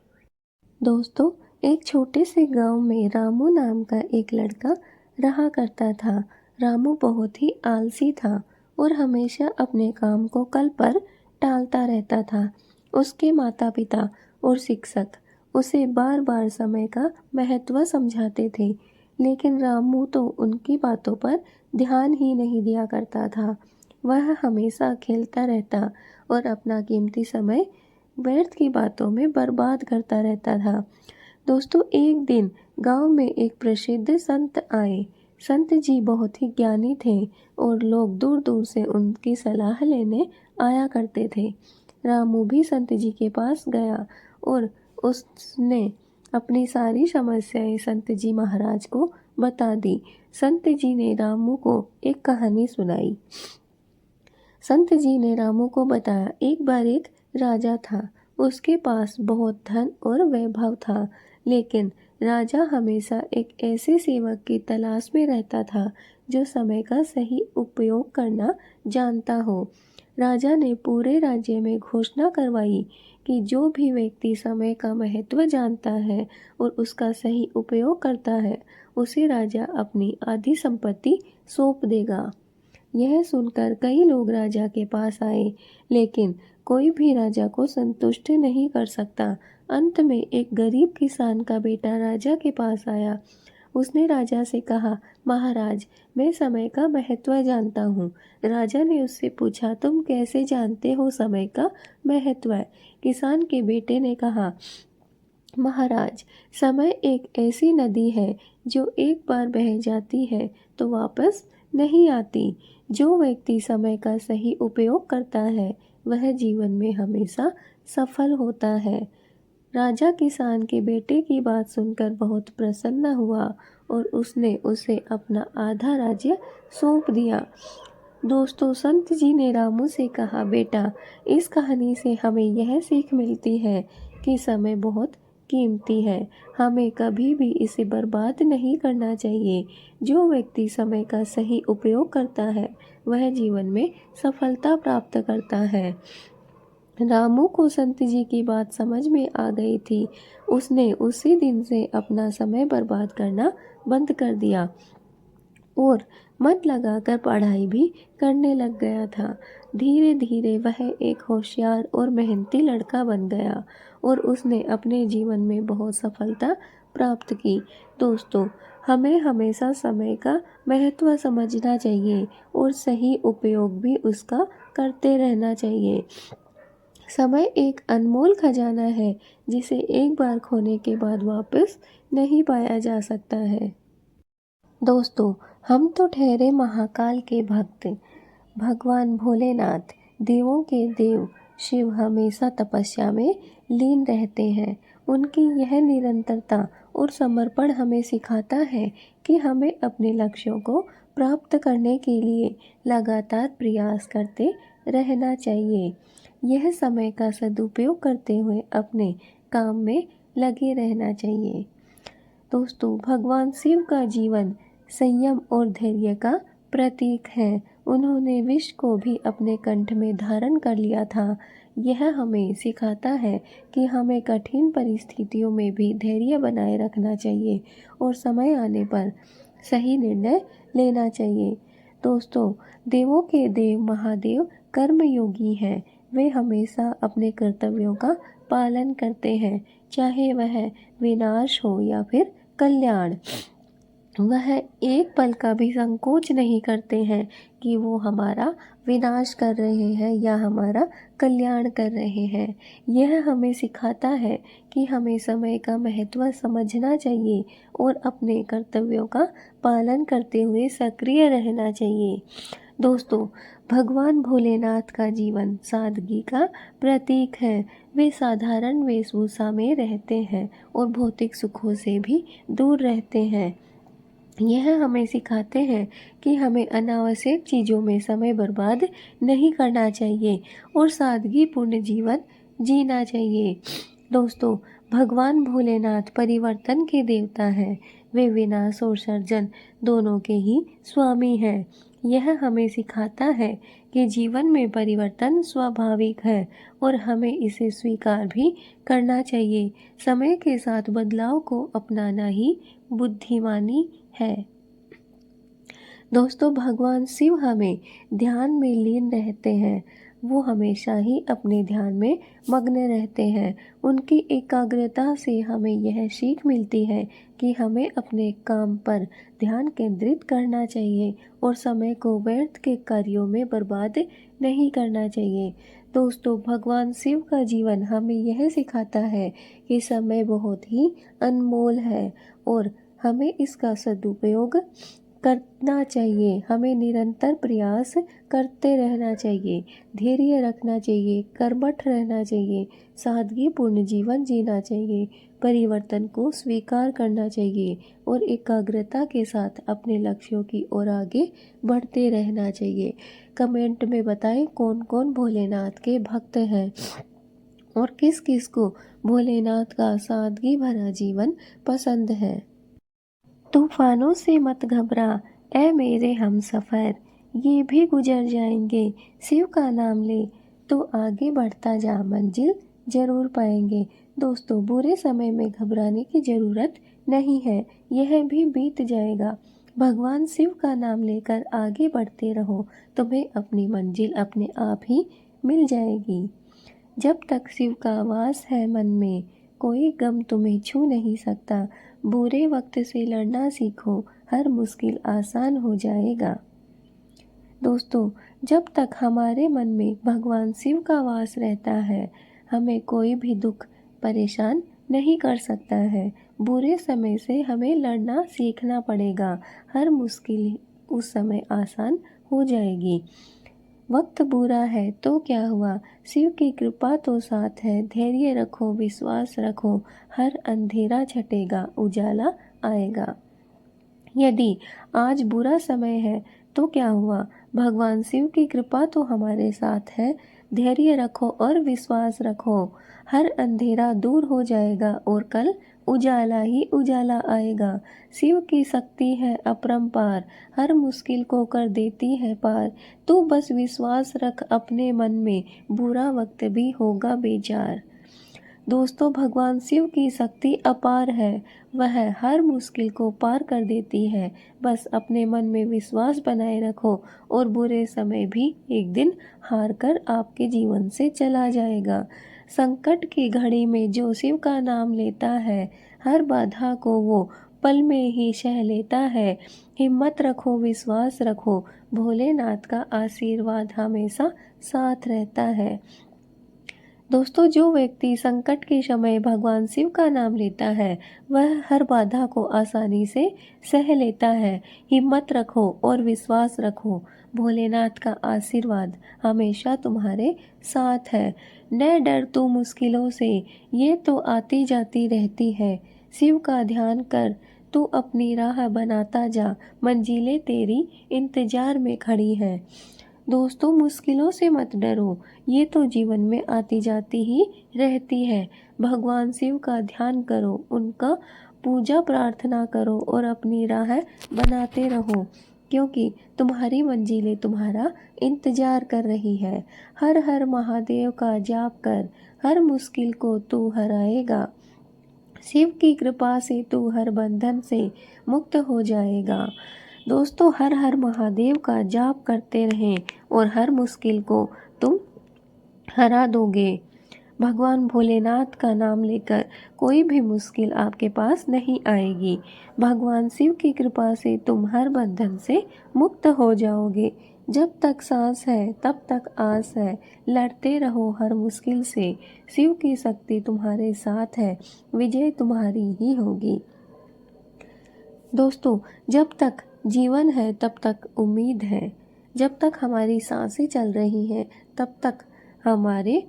दोस्तों, एक छोटे से गांव में रामू नाम का एक लड़का रहा करता था। रामू बहुत ही आलसी था और हमेशा अपने काम को कल पर टालता रहता था। उसके माता पिता और शिक्षक उसे बार बार समय का महत्व समझाते थे, लेकिन रामू तो उनकी बातों पर ध्यान ही नहीं दिया करता था। वह हमेशा खेलता रहता और अपना कीमती समय व्यर्थ की बातों में बर्बाद करता रहता था। दोस्तों, एक दिन गांव में एक प्रसिद्ध संत आए। संत जी बहुत ही ज्ञानी थे और लोग दूर दूर से उनकी सलाह लेने आया करते थे। रामू भी संत जी के पास गया और उसने अपनी सारी समस्याएं संत जी महाराज को बता दी। संत जी ने रामू को एक कहानी सुनाई। संत जी ने रामू को बताया, एक बार एक राजा था। उसके पास बहुत धन और वैभव था, लेकिन राजा हमेशा एक ऐसे सेवक की तलाश में रहता था जो समय का सही उपयोग करना जानता हो। राजा ने पूरे राज्य में घोषणा करवाई कि जो भी व्यक्ति समय का महत्व जानता है और उसका सही उपयोग करता है, उसे राजा अपनी आधी संपत्ति सौंप देगा। यह सुनकर कई लोग राजा के पास आए, लेकिन कोई भी राजा को संतुष्ट नहीं कर सकता। अंत में एक गरीब किसान का बेटा राजा के पास आया। उसने राजा से कहा, महाराज, मैं समय का महत्व जानता हूँ। राजा ने उससे पूछा, तुम कैसे जानते हो समय का महत्व? किसान के बेटे ने कहा, महाराज, समय एक ऐसी नदी है जो एक बार बह जाती है तो वापस नहीं आती। जो व्यक्ति समय का सही उपयोग करता है वह जीवन में हमेशा सफल होता है। राजा किसान के बेटे की बात सुनकर बहुत प्रसन्न हुआ और उसने उसे अपना आधा राज्य सौंप दिया। दोस्तों, संत जी ने रामू से कहा, बेटा, इस कहानी से हमें यह सीख मिलती है कि समय बहुत कीमती है। हमें कभी भी इसे बर्बाद नहीं करना चाहिए। जो व्यक्ति समय का सही उपयोग करता है वह जीवन में सफलता प्राप्त करता है। रामू को संत जी की बात समझ में आ गई थी। उसने उसी दिन से अपना समय बर्बाद करना बंद कर दिया और मन लगाकर पढ़ाई भी करने लग गया था। धीरे धीरे वह एक होशियार और मेहनती लड़का बन गया और उसने अपने जीवन में बहुत सफलता प्राप्त की। दोस्तों, हमें हमेशा समय का महत्व समझना चाहिए और सही उपयोग भी उसका करते रहना चाहिए। समय एक अनमोल खजाना है जिसे एक बार खोने के बाद वापस नहीं पाया जा सकता है। दोस्तों, हम तो ठहरे महाकाल के भक्त। भगवान भोलेनाथ, देवों के देव शिव हमेशा तपस्या में लीन रहते हैं। उनकी यह निरंतरता और समर्पण हमें सिखाता है कि हमें अपने लक्ष्यों को प्राप्त करने के लिए लगातार प्रयास करते रहना चाहिए। यह समय का सदुपयोग करते हुए अपने काम में लगे रहना चाहिए। दोस्तों, भगवान शिव का जीवन संयम और धैर्य का प्रतीक है। उन्होंने विष को भी अपने कंठ में धारण कर लिया था। यह हमें सिखाता है कि हमें कठिन परिस्थितियों में भी धैर्य बनाए रखना चाहिए और समय आने पर सही निर्णय लेना चाहिए। दोस्तों, देवों के देव महादेव कर्मयोगी हैं। वे हमेशा अपने कर्तव्यों का पालन करते हैं, चाहे वह विनाश हो या फिर कल्याण। वह एक पल का भी संकोच नहीं करते हैं कि वो हमारा विनाश कर रहे हैं या हमारा कल्याण कर रहे हैं। यह हमें सिखाता है कि हमें समय का महत्व समझना चाहिए और अपने कर्तव्यों का पालन करते हुए सक्रिय रहना चाहिए। दोस्तों, भगवान भोलेनाथ का जीवन सादगी का प्रतीक है। वे साधारण वेशभूषा में रहते हैं और भौतिक सुखों से भी दूर रहते हैं। यह हमें सिखाते हैं कि हमें अनावश्यक चीज़ों में समय बर्बाद नहीं करना चाहिए और सादगीपूर्ण जीवन जीना चाहिए। दोस्तों, भगवान भोलेनाथ परिवर्तन के देवता हैं। वे विनाश और सर्जन दोनों के ही स्वामी हैं। यह हमें सिखाता है कि जीवन में परिवर्तन स्वाभाविक है और हमें इसे स्वीकार भी करना चाहिए। समय के साथ बदलाव को अपनाना ही बुद्धिमानी है। दोस्तों, भगवान शिव हमें ध्यान में लीन रहते हैं। वो हमेशा ही अपने ध्यान में मग्न रहते हैं। उनकी एकाग्रता से हमें यह सीख मिलती है कि हमें अपने काम पर ध्यान केंद्रित करना चाहिए और समय को व्यर्थ के कार्यों में बर्बाद नहीं करना चाहिए। दोस्तों, भगवान शिव का जीवन हमें यह सिखाता है कि समय बहुत ही अनमोल है और हमें इसका सदुपयोग करना चाहिए। हमें निरंतर प्रयास करते रहना चाहिए, धैर्य रखना चाहिए, कर्मठ रहना चाहिए, सादगीपूर्ण जीवन जीना चाहिए, परिवर्तन को स्वीकार करना चाहिए और एकाग्रता के साथ अपने लक्ष्यों की ओर आगे बढ़ते रहना चाहिए। कमेंट में बताएं कौन कौन भोलेनाथ के भक्त हैं और किस किस को भोलेनाथ का सादगी भरा जीवन पसंद है। तूफानों से मत घबरा ऐ मेरे हमसफ़र, ये भी गुजर जाएंगे। शिव का नाम ले तो आगे बढ़ता जा, मंजिल जरूर पाएंगे। दोस्तों, बुरे समय में घबराने की ज़रूरत नहीं है, यह भी बीत जाएगा। भगवान शिव का नाम लेकर आगे बढ़ते रहो, तुम्हें अपनी मंजिल अपने आप ही मिल जाएगी। जब तक शिव का वास है मन में, कोई गम तुम्हें छू नहीं सकता। बुरे वक्त से लड़ना सीखो, हर मुश्किल आसान हो जाएगा। दोस्तों, जब तक हमारे मन में भगवान शिव का वास रहता है, हमें कोई भी दुख परेशान नहीं कर सकता है। बुरे समय से हमें लड़ना सीखना पड़ेगा, हर मुश्किल उस समय आसान हो जाएगी। वक्त बुरा है तो क्या हुआ, शिव की कृपा तो साथ है। धैर्य रखो, विश्वास रखो, हर अंधेरा छटेगा, उजाला आएगा। यदि आज बुरा समय है तो क्या हुआ, भगवान शिव की कृपा तो हमारे साथ है। धैर्य रखो और विश्वास रखो, हर अंधेरा दूर हो जाएगा और कल उजाला ही उजाला आएगा। शिव की शक्ति है अपरंपार, हर मुश्किल को कर देती है पार। तू बस विश्वास रख अपने मन में, बुरा वक्त भी होगा बेजार। दोस्तों, भगवान शिव की शक्ति अपार है, वह हर मुश्किल को पार कर देती है। बस अपने मन में विश्वास बनाए रखो और बुरे समय भी एक दिन हार कर आपके जीवन से चला जाएगा। संकट की घड़ी में जो शिव का नाम लेता है, हर बाधा को वो पल में ही सह लेता है। हिम्मत रखो, विश्वास रखो, भोलेनाथ का आशीर्वाद हमेशा साथ रहता है। दोस्तों, जो व्यक्ति संकट के समय भगवान शिव का नाम लेता है, वह हर बाधा को आसानी से सह लेता है। हिम्मत रखो और विश्वास रखो, भोलेनाथ का आशीर्वाद हमेशा तुम्हारे साथ है। न डर तू मुश्किलों से, ये तो आती जाती रहती है। शिव का ध्यान कर, तू अपनी राह बनाता जा, मंजिलें तेरी इंतजार में खड़ी हैं। दोस्तों, मुश्किलों से मत डरो, ये तो जीवन में आती जाती ही रहती है। भगवान शिव का ध्यान करो, उनका पूजा प्रार्थना करो और अपनी राह बनाते रहो, क्योंकि तुम्हारी मंजिलें तुम्हारा इंतजार कर रही है। हर हर महादेव का जाप कर, हर मुश्किल को तू हराएगा। शिव की कृपा से तू हर बंधन से मुक्त हो जाएगा। दोस्तों, हर हर महादेव का जाप करते रहें और हर मुश्किल को तुम हरा दोगे। भगवान भोलेनाथ का नाम लेकर कोई भी मुश्किल आपके पास नहीं आएगी। भगवान शिव की कृपा से तुम हर बंधन से मुक्त हो जाओगे। जब तक सांस है तब तक आस है, लड़ते रहो हर मुश्किल से। शिव की शक्ति तुम्हारे साथ है, विजय तुम्हारी ही होगी। दोस्तों, जब तक जीवन है तब तक उम्मीद है। जब तक हमारी सांसें चल रही हैं तब तक हमारे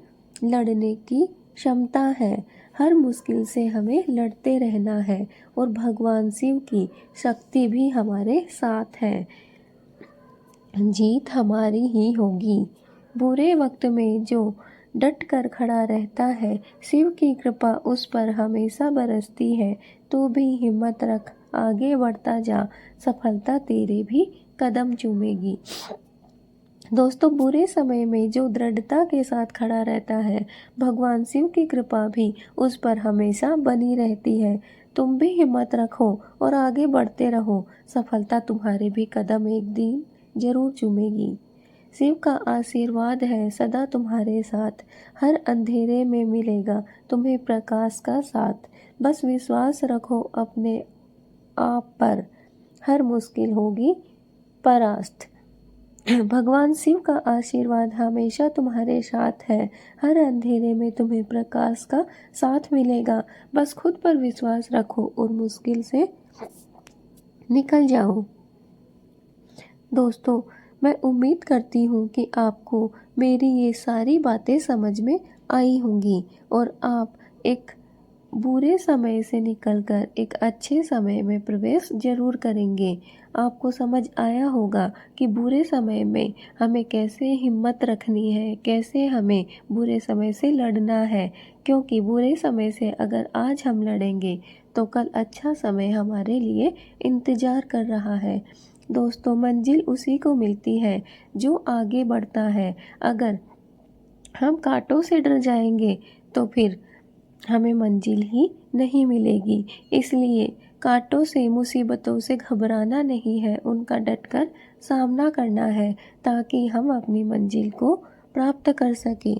लड़ने की क्षमता है। हर मुश्किल से हमें लड़ते रहना है और भगवान शिव की शक्ति भी हमारे साथ है। जीत हमारी ही होगी। बुरे वक्त में जो डट कर खड़ा रहता है, शिव की कृपा उस पर हमेशा बरसती है। तू भी हिम्मत रख, आगे बढ़ता जा, सफलता तेरे भी कदम चूमेगी। दोस्तों, बुरे समय में जो दृढ़ता के साथ खड़ा रहता है, भगवान शिव की कृपा भी उस पर हमेशा बनी रहती है। तुम भी हिम्मत रखो और आगे बढ़ते रहो, सफलता तुम्हारे भी कदम एक दिन जरूर चूमेगी। शिव का आशीर्वाद है सदा तुम्हारे साथ, हर अंधेरे में मिलेगा तुम्हें प्रकाश का साथ। बस विश्वास रखो अपने आप पर, हर मुश्किल होगी परास्त। भगवान शिव का आशीर्वाद हमेशा तुम्हारे साथ है, हर अंधेरे में तुम्हें प्रकाश का साथ मिलेगा। बस खुद पर विश्वास रखो और मुश्किल से निकल जाओ। दोस्तों, मैं उम्मीद करती हूँ कि आपको मेरी ये सारी बातें समझ में आई होंगी और आप एक बुरे समय से निकलकर एक अच्छे समय में प्रवेश जरूर करेंगे। आपको समझ आया होगा कि बुरे समय में हमें कैसे हिम्मत रखनी है, कैसे हमें बुरे समय से लड़ना है, क्योंकि बुरे समय से अगर आज हम लड़ेंगे तो कल अच्छा समय हमारे लिए इंतज़ार कर रहा है। दोस्तों, मंजिल उसी को मिलती है जो आगे बढ़ता है। अगर हम कांटों से डर जाएंगे तो फिर हमें मंजिल ही नहीं मिलेगी। इसलिए कांटों से, मुसीबतों से घबराना नहीं है, उनका डटकर सामना करना है ताकि हम अपनी मंजिल को प्राप्त कर सकें।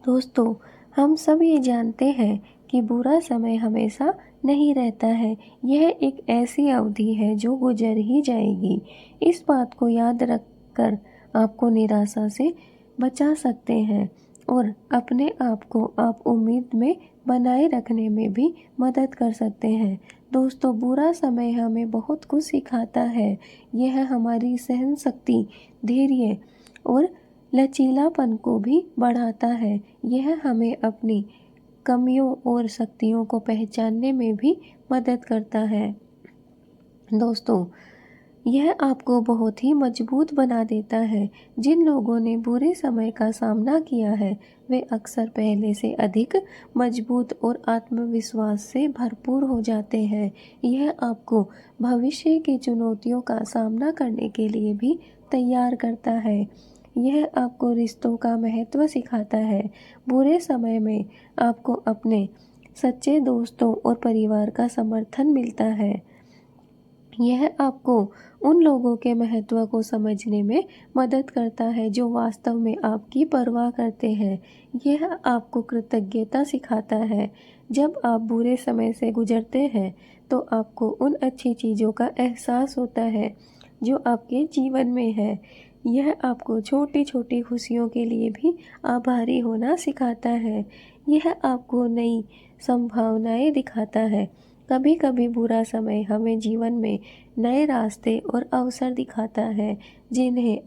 दोस्तों, हम सब ये जानते हैं कि बुरा समय हमेशा नहीं रहता है। यह एक ऐसी अवधि है जो गुजर ही जाएगी। इस बात को याद रखकर आपको निराशा से बचा सकते हैं और अपने आप को आप उम्मीद में बनाए रखने में भी मदद कर सकते हैं। दोस्तों, बुरा समय हमें बहुत कुछ सिखाता है। यह हमारी सहन शक्ति, धैर्य और लचीलापन को भी बढ़ाता है। यह हमें अपनी कमियों और शक्तियों को पहचानने में भी मदद करता है। दोस्तों, यह आपको बहुत ही मजबूत बना देता है। जिन लोगों ने बुरे समय का सामना किया है, वे अक्सर पहले से अधिक मजबूत और आत्मविश्वास से भरपूर हो जाते हैं। यह आपको भविष्य की चुनौतियों का सामना करने के लिए भी तैयार करता है। यह आपको रिश्तों का महत्व सिखाता है। बुरे समय में आपको अपने सच्चे दोस्तों और परिवार का समर्थन मिलता है। यह आपको उन लोगों के महत्व को समझने में मदद करता है जो वास्तव में आपकी परवाह करते हैं। यह आपको कृतज्ञता सिखाता है। जब आप बुरे समय से गुजरते हैं तो आपको उन अच्छी चीज़ों का एहसास होता है जो आपके जीवन में है। यह आपको छोटी छोटी खुशियों के लिए भी आभारी होना सिखाता है। यह आपको नई संभावनाएं दिखाता है। कभी कभी बुरा समय हमें जीवन में नए रास्ते और अवसर दिखाता है जिन्हें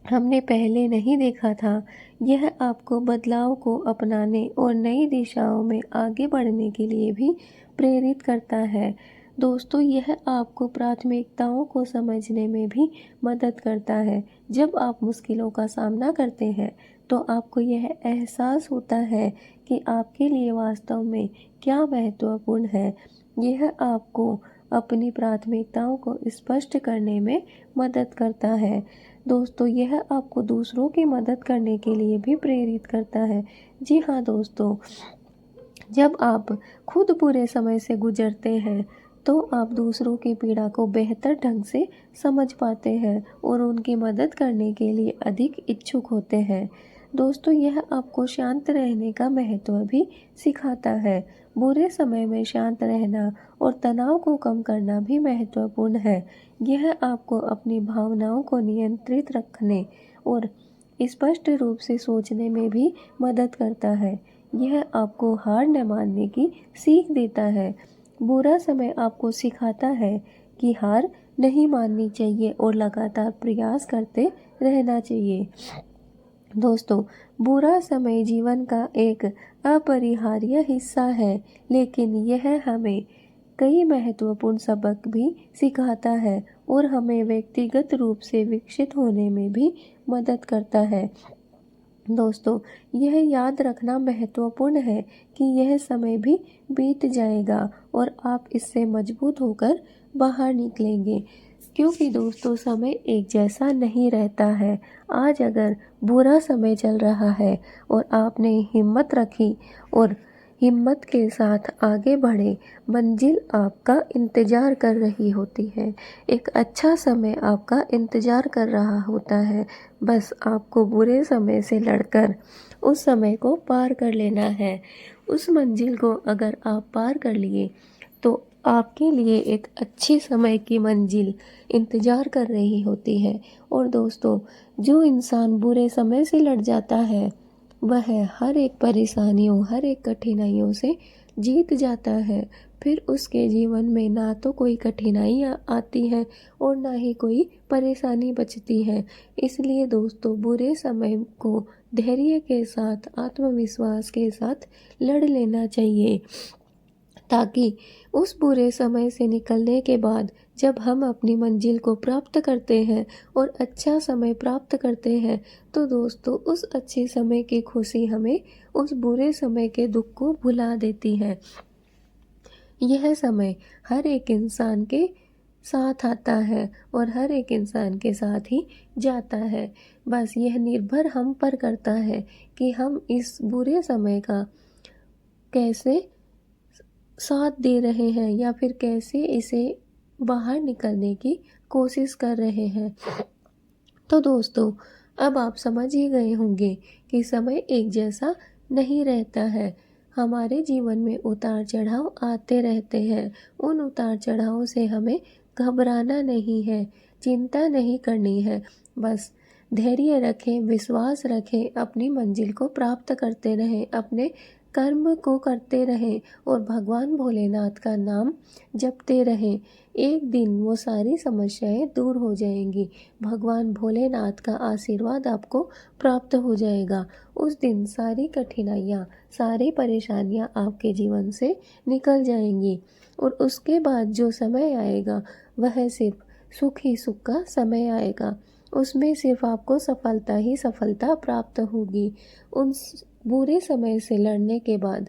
हमने पहले नहीं देखा था। यह आपको बदलाव को अपनाने और नई दिशाओं में आगे बढ़ने के लिए भी प्रेरित करता है। दोस्तों, यह आपको प्राथमिकताओं को समझने में भी मदद करता है। जब आप मुश्किलों का सामना करते हैं तो आपको यह एहसास होता है कि आपके लिए वास्तव में क्या महत्वपूर्ण है। यह आपको अपनी प्राथमिकताओं को स्पष्ट करने में मदद करता है। दोस्तों, यह आपको दूसरों की मदद करने के लिए भी प्रेरित करता है। जी हाँ दोस्तों, जब आप खुद बुरे समय से गुजरते हैं तो आप दूसरों की पीड़ा को बेहतर ढंग से समझ पाते हैं और उनकी मदद करने के लिए अधिक इच्छुक होते हैं। दोस्तों, यह आपको शांत रहने का महत्व भी सिखाता है। बुरे समय में शांत रहना और तनाव को कम करना भी महत्वपूर्ण है। यह आपको अपनी भावनाओं को नियंत्रित रखने और स्पष्ट रूप से सोचने में भी मदद करता है। यह आपको हार न मानने की सीख देता है। बुरा समय आपको सिखाता है कि हार नहीं माननी चाहिए और लगातार प्रयास करते रहना चाहिए। दोस्तों, बुरा समय जीवन का एक अपरिहार्य हिस्सा है, लेकिन यह हमें कई महत्वपूर्ण सबक भी सिखाता है और हमें व्यक्तिगत रूप से विकसित होने में भी मदद करता है। दोस्तों, यह याद रखना महत्वपूर्ण है कि यह समय भी बीत जाएगा और आप इससे मजबूत होकर बाहर निकलेंगे, क्योंकि दोस्तों समय एक जैसा नहीं रहता है। आज अगर बुरा समय चल रहा है और आपने हिम्मत रखी और हिम्मत के साथ आगे बढ़े, मंजिल आपका इंतज़ार कर रही होती है। एक अच्छा समय आपका इंतज़ार कर रहा होता है। बस आपको बुरे समय से लड़कर उस समय को पार कर लेना है। उस मंजिल को अगर आप पार कर लिए तो आपके लिए एक अच्छी समय की मंजिल इंतज़ार कर रही होती है। और दोस्तों, जो इंसान बुरे समय से लड़ जाता है वह हर एक परेशानियों, हर एक कठिनाइयों से जीत जाता है। फिर उसके जीवन में ना तो कोई कठिनाइयाँ आती हैं और ना ही कोई परेशानी बचती है। इसलिए दोस्तों, बुरे समय को धैर्य के साथ, आत्मविश्वास के साथ लड़ लेना चाहिए, ताकि उस बुरे समय से निकलने के बाद जब हम अपनी मंजिल को प्राप्त करते हैं और अच्छा समय प्राप्त करते हैं तो दोस्तों उस अच्छे समय की खुशी हमें उस बुरे समय के दुख को भुला देती है। यह समय हर एक इंसान के साथ आता है और हर एक इंसान के साथ ही जाता है। बस यह निर्भर हम पर करता है कि हम इस बुरे समय का कैसे साथ दे रहे हैं या फिर कैसे इसे बाहर निकलने की कोशिश कर रहे हैं। तो दोस्तों, अब आप समझ ही गए होंगे कि समय एक जैसा नहीं रहता है। हमारे जीवन में उतार चढ़ाव आते रहते हैं। उन उतार चढ़ावों से हमें घबराना नहीं है, चिंता नहीं करनी है। बस धैर्य रखें, विश्वास रखें, अपनी मंजिल को प्राप्त करते रहें, अपने कर्म को करते रहें और भगवान भोलेनाथ का नाम जपते रहें। एक दिन वो सारी समस्याएं दूर हो जाएंगी। भगवान भोलेनाथ का आशीर्वाद आपको प्राप्त हो जाएगा। उस दिन सारी कठिनाइयाँ, सारी परेशानियाँ आपके जीवन से निकल जाएंगी और उसके बाद जो समय आएगा वह सिर्फ सुख ही सुख का समय आएगा। उसमें सिर्फ आपको सफलता ही सफलता प्राप्त होगी। उन बुरे समय से लड़ने के बाद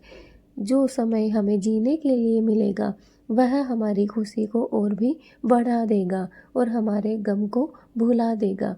जो समय हमें जीने के लिए मिलेगा वह हमारी खुशी को और भी बढ़ा देगा और हमारे गम को भुला देगा।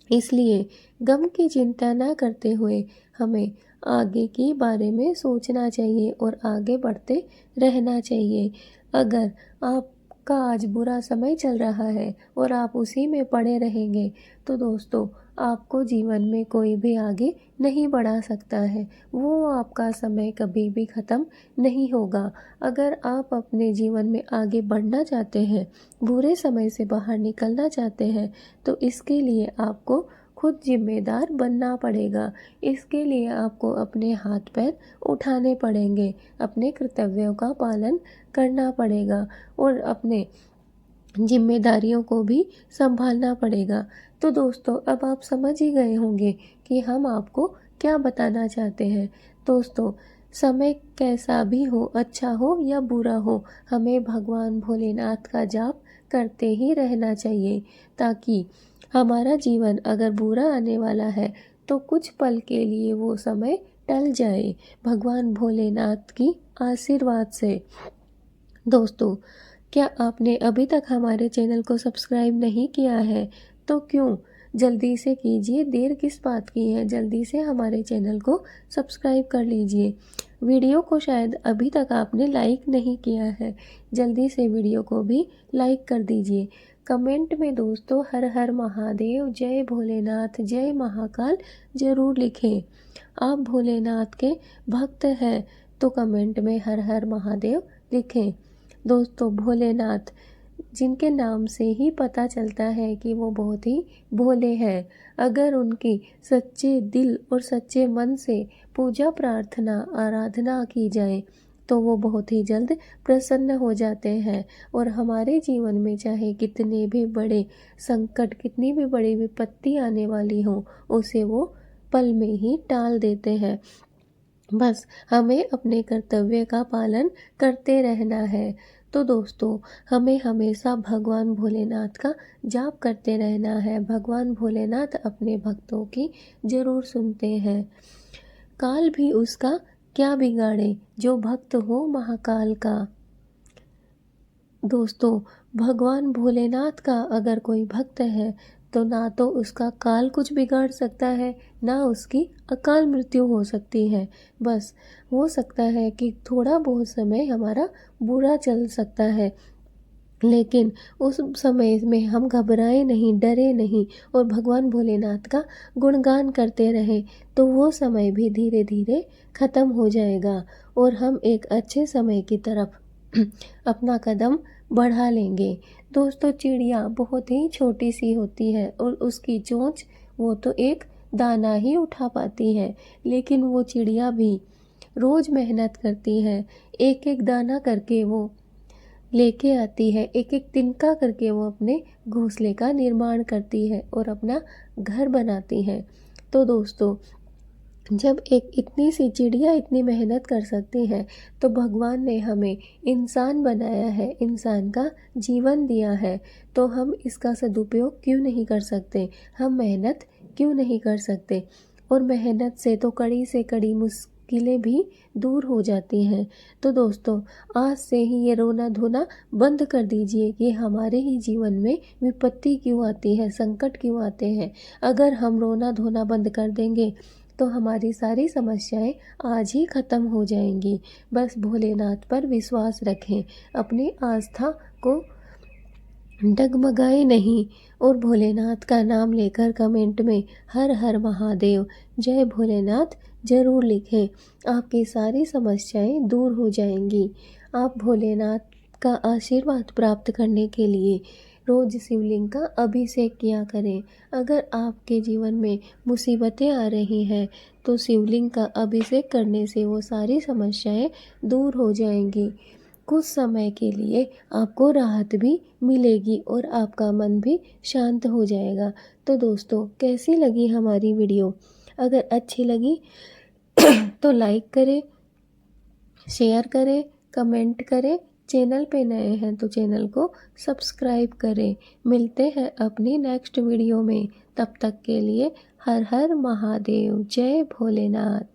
इसलिए गम की चिंता न करते हुए हमें आगे के बारे में सोचना चाहिए और आगे बढ़ते रहना चाहिए। अगर आपका आज बुरा समय चल रहा है और आप उसी में पड़े रहेंगे तो दोस्तों आपको जीवन में कोई भी आगे नहीं बढ़ा सकता है। वो आपका समय कभी भी ख़त्म नहीं होगा। अगर आप अपने जीवन में आगे बढ़ना चाहते हैं, बुरे समय से बाहर निकलना चाहते हैं, तो इसके लिए आपको खुद जिम्मेदार बनना पड़ेगा। इसके लिए आपको अपने हाथ पैर उठाने पड़ेंगे, अपने कर्तव्यों का पालन करना पड़ेगा और अपने जिम्मेदारियों को भी संभालना पड़ेगा। तो दोस्तों, अब आप समझ ही गए होंगे कि हम आपको क्या बताना चाहते हैं। दोस्तों, समय कैसा भी हो, अच्छा हो या बुरा हो, हमें भगवान भोलेनाथ का जाप करते ही रहना चाहिए, ताकि हमारा जीवन अगर बुरा आने वाला है तो कुछ पल के लिए वो समय टल जाए भगवान भोलेनाथ की आशीर्वाद से। दोस्तों, क्या आपने अभी तक हमारे चैनल को सब्सक्राइब नहीं किया है तो क्यों, जल्दी से कीजिए, देर किस बात की है, जल्दी से हमारे चैनल को सब्सक्राइब कर लीजिए। वीडियो को शायद अभी तक आपने लाइक नहीं किया है, जल्दी से वीडियो को भी लाइक कर दीजिए। कमेंट में दोस्तों हर हर महादेव, जय भोलेनाथ, जय महाकाल ज़रूर लिखें। आप भोलेनाथ के भक्त हैं तो कमेंट में हर हर महादेव लिखें। दोस्तों, भोलेनाथ जिनके नाम से ही पता चलता है कि वो बहुत ही भोले हैं। अगर उनकी सच्चे दिल और सच्चे मन से पूजा प्रार्थना आराधना की जाए तो वो बहुत ही जल्द प्रसन्न हो जाते हैं और हमारे जीवन में चाहे कितने भी बड़े संकट, कितनी भी बड़ी विपत्ति आने वाली हो, उसे वो पल में ही टाल देते हैं। बस हमें अपने कर्तव्य का पालन करते रहना है। तो दोस्तों, हमें हमेशा भगवान भोलेनाथ का जाप करते रहना है। भगवान भोलेनाथ अपने भक्तों की ज़रूर सुनते हैं। काल भी उसका क्या बिगाड़े, जो भक्त हो महाकाल का। दोस्तों, भगवान भोलेनाथ का अगर कोई भक्त है तो ना तो उसका काल कुछ बिगाड़ सकता है, ना उसकी अकाल मृत्यु हो सकती है। बस हो सकता है कि थोड़ा बहुत समय हमारा बुरा चल सकता है, लेकिन उस समय में हम घबराए नहीं, डरे नहीं और भगवान भोलेनाथ का गुणगान करते रहें तो वो समय भी धीरे धीरे ख़त्म हो जाएगा और हम एक अच्छे समय की तरफ अपना कदम बढ़ा लेंगे। दोस्तों, चिड़िया बहुत ही छोटी सी होती है और उसकी चोंच वो तो एक दाना ही उठा पाती है, लेकिन वो चिड़िया भी रोज़ मेहनत करती है। एक एक दाना करके वो लेके आती है, एक एक तिनका करके वो अपने घोंसले का निर्माण करती है और अपना घर बनाती है। तो दोस्तों, जब एक इतनी सी चिड़िया इतनी मेहनत कर सकती है तो भगवान ने हमें इंसान बनाया है, इंसान का जीवन दिया है, तो हम इसका सदुपयोग क्यों नहीं कर सकते, हम मेहनत क्यों नहीं कर सकते। और मेहनत से तो कड़ी से कड़ी मुश्किलें भी दूर हो जाती हैं। तो दोस्तों, आज से ही ये रोना धोना बंद कर दीजिए कि हमारे ही जीवन में विपत्ति क्यों आती है, संकट क्यों आते हैं। अगर हम रोना धोना बंद कर देंगे तो हमारी सारी समस्याएं आज ही ख़त्म हो जाएंगी। बस भोलेनाथ पर विश्वास रखें, अपनी आस्था को डगमगाए नहीं और भोलेनाथ का नाम लेकर कमेंट में हर हर महादेव, जय भोलेनाथ ज़रूर लिखें। आपकी सारी समस्याएं दूर हो जाएंगी। आप भोलेनाथ का आशीर्वाद प्राप्त करने के लिए रोज़ शिवलिंग का अभिषेक किया करें। अगर आपके जीवन में मुसीबतें आ रही हैं तो शिवलिंग का अभिषेक करने से वो सारी समस्याएं दूर हो जाएंगी। कुछ समय के लिए आपको राहत भी मिलेगी और आपका मन भी शांत हो जाएगा। तो दोस्तों, कैसी लगी हमारी वीडियो? अगर अच्छी लगी तो लाइक करें, शेयर करें, कमेंट करें। चैनल पे नए हैं तो चैनल को सब्सक्राइब करें। मिलते हैं अपनी नेक्स्ट वीडियो में। तब तक के लिए हर हर महादेव, जय भोलेनाथ।